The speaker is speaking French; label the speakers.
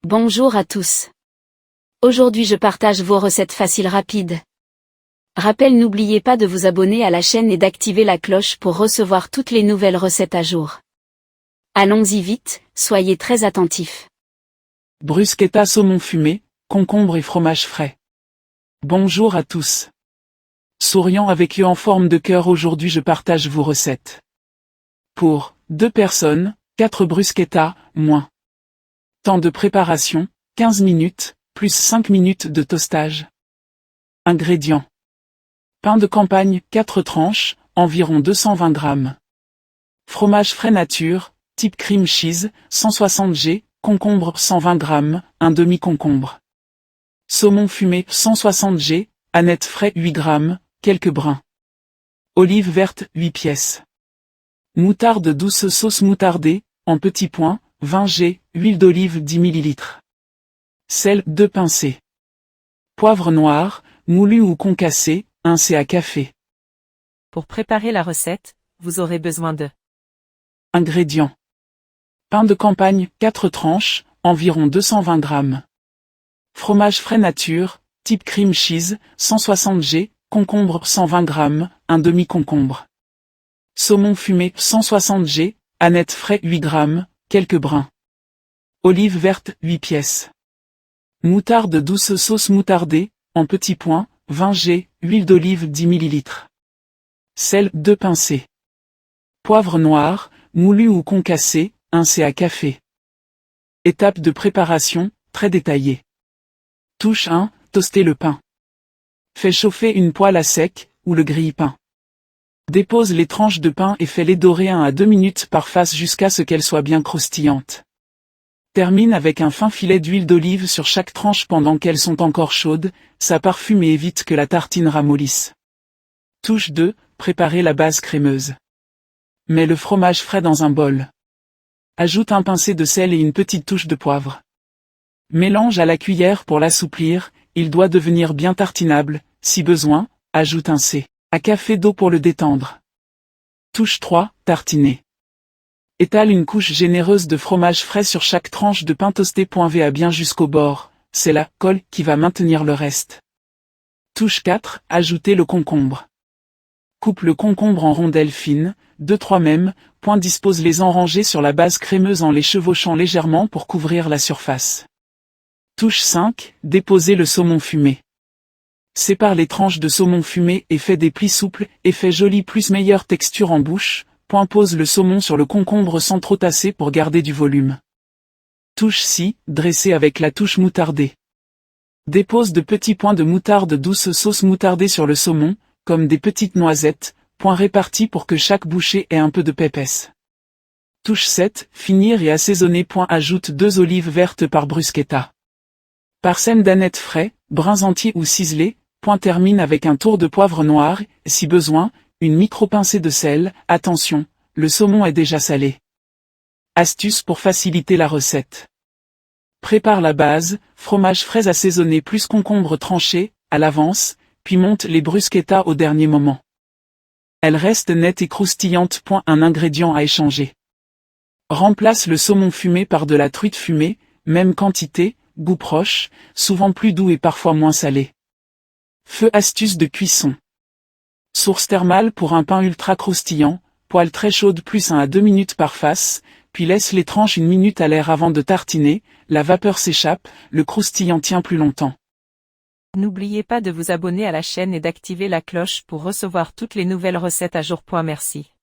Speaker 1: Bonjour à tous. Aujourd'hui je partage vos recettes faciles rapides. Rappel, n'oubliez pas de vous abonner à la chaîne et d'activer la cloche pour recevoir toutes les nouvelles recettes à jour. Allons-y vite, soyez très attentifs.
Speaker 2: Bruschetta saumon fumé, concombre et fromage frais. Bonjour à tous. Souriant avec yeux en forme de cœur, aujourd'hui je partage vos recettes. Pour 2 personnes, 4 bruschetta, moins. Temps de préparation, 15 minutes, plus 5 minutes de toastage. Ingrédients. Pain de campagne, 4 tranches, environ 220 g. Fromage frais nature, type cream cheese, 160 g, concombre 120 g, un demi-concombre. Saumon fumé, 160 g, anettes frais 8 g, quelques brins. Olive verte, 8 pièces. Moutarde douce sauce moutardée, en petits points, 20 g, huile d'olive 10 ml. Sel, 2 pincées. Poivre noir, moulu ou concassé, 1 c à café.
Speaker 3: Pour préparer la recette, vous aurez besoin de
Speaker 2: Ingrédients. Pain de campagne, 4 tranches, environ 220 g. Fromage frais nature, type cream cheese, 160 g, concombre 120 g, un demi-concombre. Saumon fumé, 160 g, anettes frais 8 g, quelques brins. Olive verte, 8 pièces. Moutarde douce sauce moutardée, en petits points, 20 g, huile d'olive 10 ml. Sel, 2 pincées. Poivre noir, moulu ou concassé, 1 c à café. Étape de préparation, très détaillée. Touche 1, toaster le pain. Fais chauffer une poêle à sec, ou le grille-pain. Dépose les tranches de pain et fais-les dorer 1 à 2 minutes par face jusqu'à ce qu'elles soient bien croustillantes. Termine avec un fin filet d'huile d'olive sur chaque tranche pendant qu'elles sont encore chaudes, ça parfume et évite que la tartine ramollisse. Touche 2, préparer la base crémeuse. Mets le fromage frais dans un bol. Ajoute un pincé de sel et une petite touche de poivre. Mélange à la cuillère pour l'assouplir, il doit devenir bien tartinable, si besoin, ajoute un c à café d'eau pour le détendre. Touche 3, tartiner. Étale une couche généreuse de fromage frais sur chaque tranche de pain toasté. Va bien jusqu'au bord, c'est la colle qui va maintenir le reste. Touche 4, ajouter le concombre. Coupe le concombre en rondelles fines, 2-3 même, dispose-les-en rangés sur la base crémeuse en les chevauchant légèrement pour couvrir la surface. Touche 5, déposer le saumon fumé. Sépare les tranches de saumon fumé et fais des plis souples, effet joli plus meilleure texture en bouche. Pose le saumon sur le concombre sans trop tasser pour garder du volume. Touche 6, dresser avec la touche moutardée. Dépose de petits points de moutarde douce sauce moutardée sur le saumon, comme des petites noisettes, répartis pour que chaque bouchée ait un peu de pépesse. Touche 7, finir et assaisonner. Ajoute 2 olives vertes par bruschetta. Parsème d'anettes frais, brins entiers ou ciselés. Termine avec un tour de poivre noir, si besoin, une micro-pincée de sel. Attention, le saumon est déjà salé. Astuce pour faciliter la recette. Prépare la base, fromage frais assaisonné plus concombre tranché, à l'avance, puis monte les bruschetta au dernier moment. Elles restent nettes et croustillantes. Un ingrédient à échanger. Remplace le saumon fumé par de la truite fumée, même quantité, goût proche, souvent plus doux et parfois moins salé. Feu, astuce de cuisson. Source thermale pour un pain ultra croustillant, poêle très chaude plus 1 à 2 minutes par face, puis laisse les tranches 1 minute à l'air avant de tartiner, la vapeur s'échappe, le croustillant tient plus longtemps.
Speaker 3: N'oubliez pas de vous abonner à la chaîne et d'activer la cloche pour recevoir toutes les nouvelles recettes à jour. Merci.